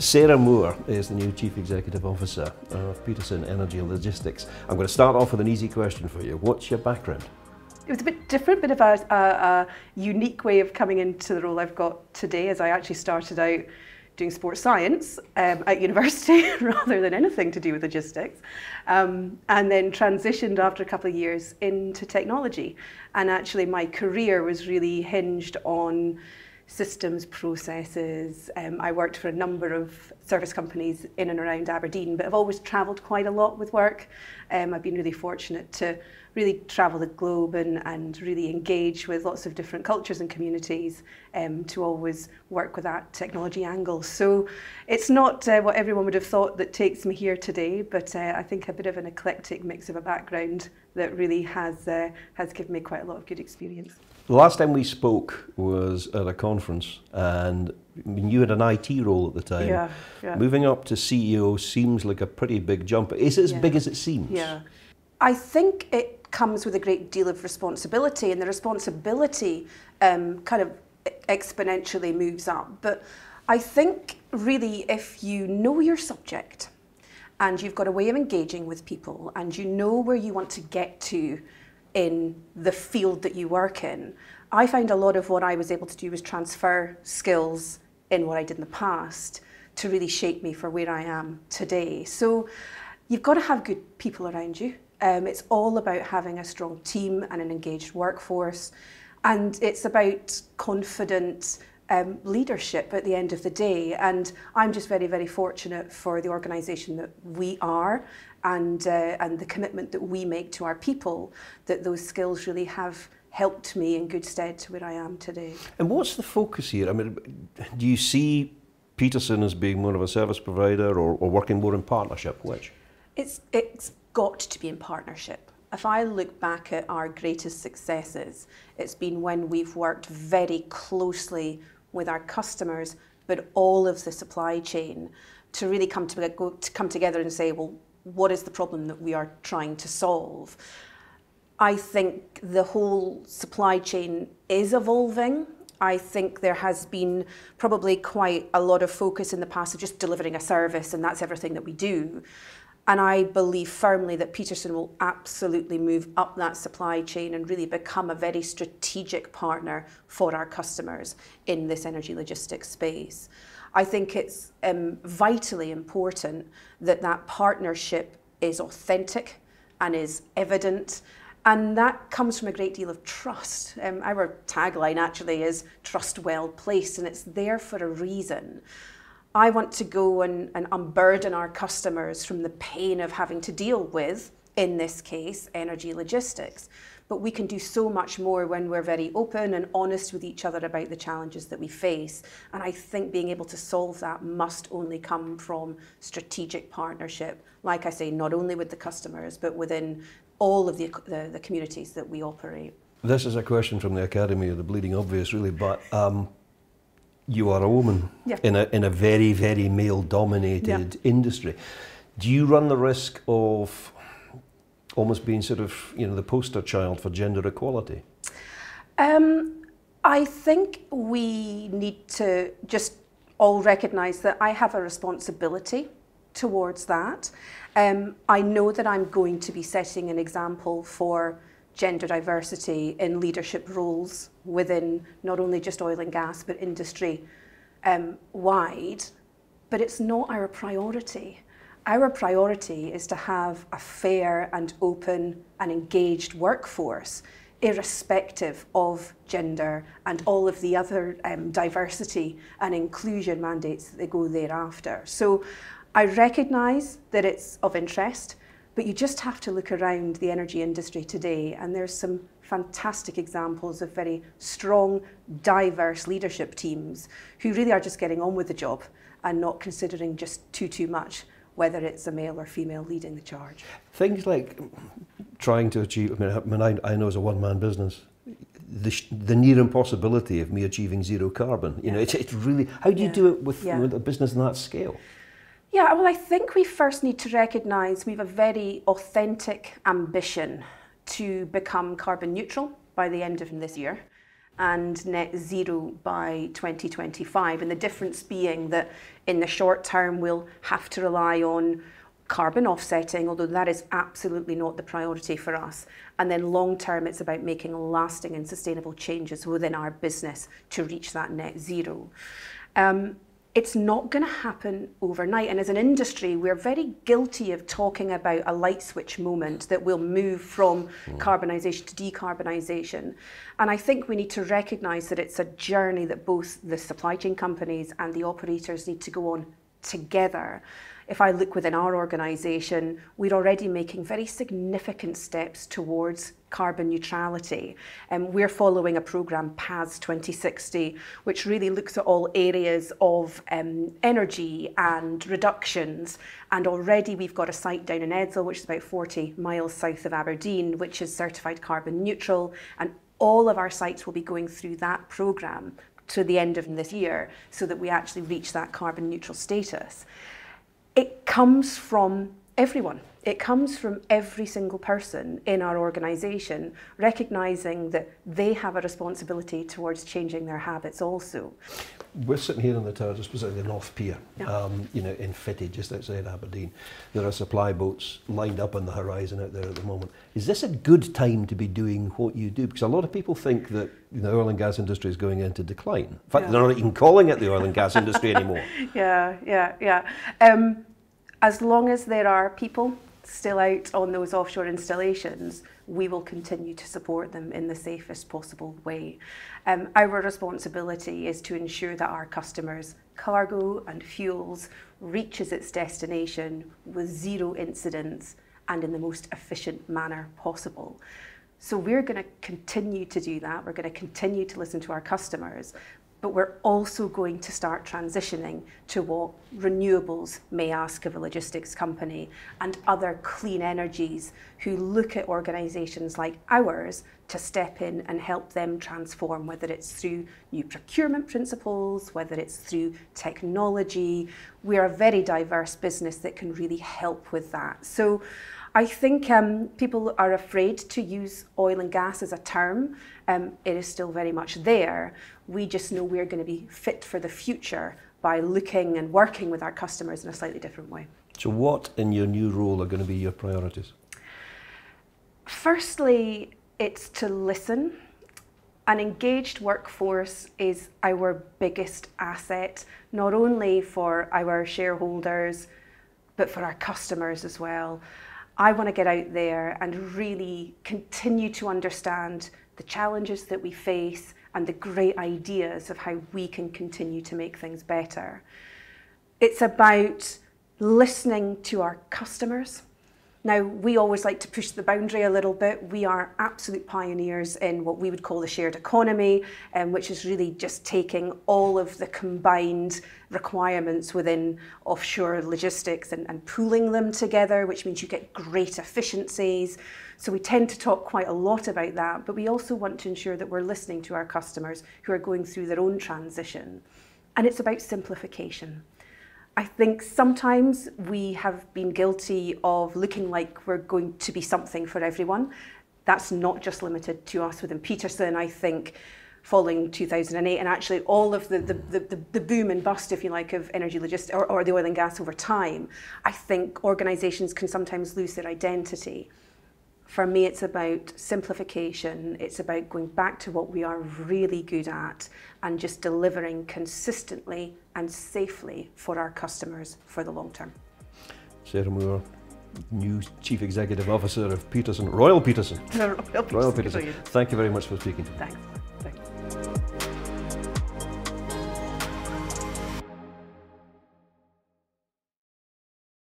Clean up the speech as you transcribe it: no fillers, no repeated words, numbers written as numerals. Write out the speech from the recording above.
Sarah Moore is the new Chief Executive Officer of Peterson Energy Logistics. I'm going to start off with an easy question for you. What's your background? It was a bit different, bit of a unique way of coming into the role I've got today, as I actually started out doing sports science at university rather than anything to do with logistics, and then transitioned after a couple of years into technology. And actually my career was really hinged on systems, processes. I worked for a number of service companies in and around Aberdeen, but I've always travelled quite a lot with work. I've been really fortunate to really travel the globe and really engage with lots of different cultures and communities to always work with that technology angle. So it's not what everyone would have thought that takes me here today, but I think a bit of an eclectic mix of a background that really has given me quite a lot of good experience. The last time we spoke was at a conference, and you had an IT role at the time. Yeah. Moving up to CEO seems like a pretty big jump. Is it as big as it seems? Yeah. I think it comes with a great deal of responsibility, and the responsibility kind of exponentially moves up. But I think really if you know your subject and you've got a way of engaging with people and you know where you want to get to in the field that you work in, I find a lot of what I was able to do was transfer skills in what I did in the past to really shape me for where I am today. So you've got to have good people around you. It's all about having a strong team and an engaged workforce, and it's about confident leadership at the end of the day. And I'm just very, very fortunate for the organisation that we are and the commitment that we make to our people, that those skills really have helped me in good stead to where I am today. And what's the focus here? I mean, do you see Peterson as being more of a service provider or working more in partnership? Which? It's got to be in partnership. If I look back at our greatest successes, it's been when we've worked very closely with our customers, but all of the supply chain to really come together and say, well, what is the problem that we are trying to solve? I think the whole supply chain is evolving. I think there has been probably quite a lot of focus in the past of just delivering a service and that's everything that we do. And I believe firmly that Peterson will absolutely move up that supply chain and really become a very strategic partner for our customers in this energy logistics space. I think it's vitally important that that partnership is authentic and is evident, and that comes from a great deal of trust. Our tagline actually is trust well placed, and it's there for a reason. I want to go and unburden our customers from the pain of having to deal with, in this case, energy logistics. But we can do so much more when we're very open and honest with each other about the challenges that we face. And I think being able to solve that must only come from strategic partnership, like I say, not only with the customers, but within all of the communities that we operate. This is a question from the Academy of the Bleeding Obvious, really, but you are a woman in a very, very male-dominated industry. Do you run the risk of almost being sort of, the poster child for gender equality? I think we need to just all recognise that I have a responsibility towards that. I know that I'm going to be setting an example for gender diversity in leadership roles within not only just oil and gas, but industry wide, but it's not our priority. Our priority is to have a fair and open and engaged workforce, irrespective of gender and all of the other diversity and inclusion mandates that go thereafter. So I recognise that it's of interest, but you just have to look around the energy industry today, and there's some fantastic examples of very strong, diverse leadership teams who really are just getting on with the job and not considering just too much whether it's a male or female leading the charge. Things like trying to achieve, I know as a one-man business, the near impossibility of me achieving zero carbon. It's really, how do you do it with a business on that scale? Yeah, well, I think we first need to recognise we have a very authentic ambition to become carbon neutral by the end of this year. and net zero by 2025. And the difference being that in the short term, we'll have to rely on carbon offsetting, although that is absolutely not the priority for us. And then long term, it's about making lasting and sustainable changes within our business to reach that net zero. It's not going to happen overnight. And as an industry, we're very guilty of talking about a light switch moment that will move from carbonisation to decarbonisation. And I think we need to recognise that it's a journey that both the supply chain companies and the operators need to go on together. If I look within our organisation, we're already making very significant steps towards carbon neutrality. We're following a programme, PAS 2060, which really looks at all areas of energy and reductions. And already we've got a site down in Edsall, which is about 40 miles south of Aberdeen, which is certified carbon neutral. And all of our sites will be going through that programme to the end of this year so that we actually reach that carbon neutral status. It comes from everyone. It comes from every single person in our organisation, recognising that they have a responsibility towards changing their habits also. We're sitting here in the tower, just beside the North Pier, in Fitty, just outside Aberdeen. There are supply boats lined up on the horizon out there at the moment. Is this a good time to be doing what you do? Because a lot of people think that the oil and gas industry is going into decline. In fact, they're not even calling it the oil and gas industry anymore. As long as there are people still out on those offshore installations, we will continue to support them in the safest possible way. Our responsibility is to ensure that our customers' cargo and fuels reaches its destination with zero incidents and in the most efficient manner possible. So we're going to continue to do that. We're going to continue to listen to our customers, but we're also going to start transitioning to what renewables may ask of a logistics company and other clean energies who look at organisations like ours to step in and help them transform, whether it's through new procurement principles, whether it's through technology. We're a very diverse business that can really help with that. So I think people are afraid to use oil and gas as a term. It is still very much there. We just know we're going to be fit for the future by looking and working with our customers in a slightly different way. So what in your new role are going to be your priorities? Firstly, it's to listen. An engaged workforce is our biggest asset, not only for our shareholders, but for our customers as well. I want to get out there and really continue to understand the challenges that we face and the great ideas of how we can continue to make things better. It's about listening to our customers. Now, we always like to push the boundary a little bit. We are absolute pioneers in what we would call the shared economy, which is really just taking all of the combined requirements within offshore logistics and pooling them together, which means you get great efficiencies. So we tend to talk quite a lot about that, but we also want to ensure that we're listening to our customers who are going through their own transition. And it's about simplification. I think sometimes we have been guilty of looking like we're going to be something for everyone. That's not just limited to us within Peterson. I think following 2008 and actually all of the boom and bust, if you like, of energy logistics or the oil and gas over time, I think organisations can sometimes lose their identity. For me, it's about simplification. It's about going back to what we are really good at and just delivering consistently and safely for our customers for the long term. Sarah Moore, new Chief Executive Officer of Peterson, Royal Peterson. Royal Peterson. Thank you very much for speaking. Thanks.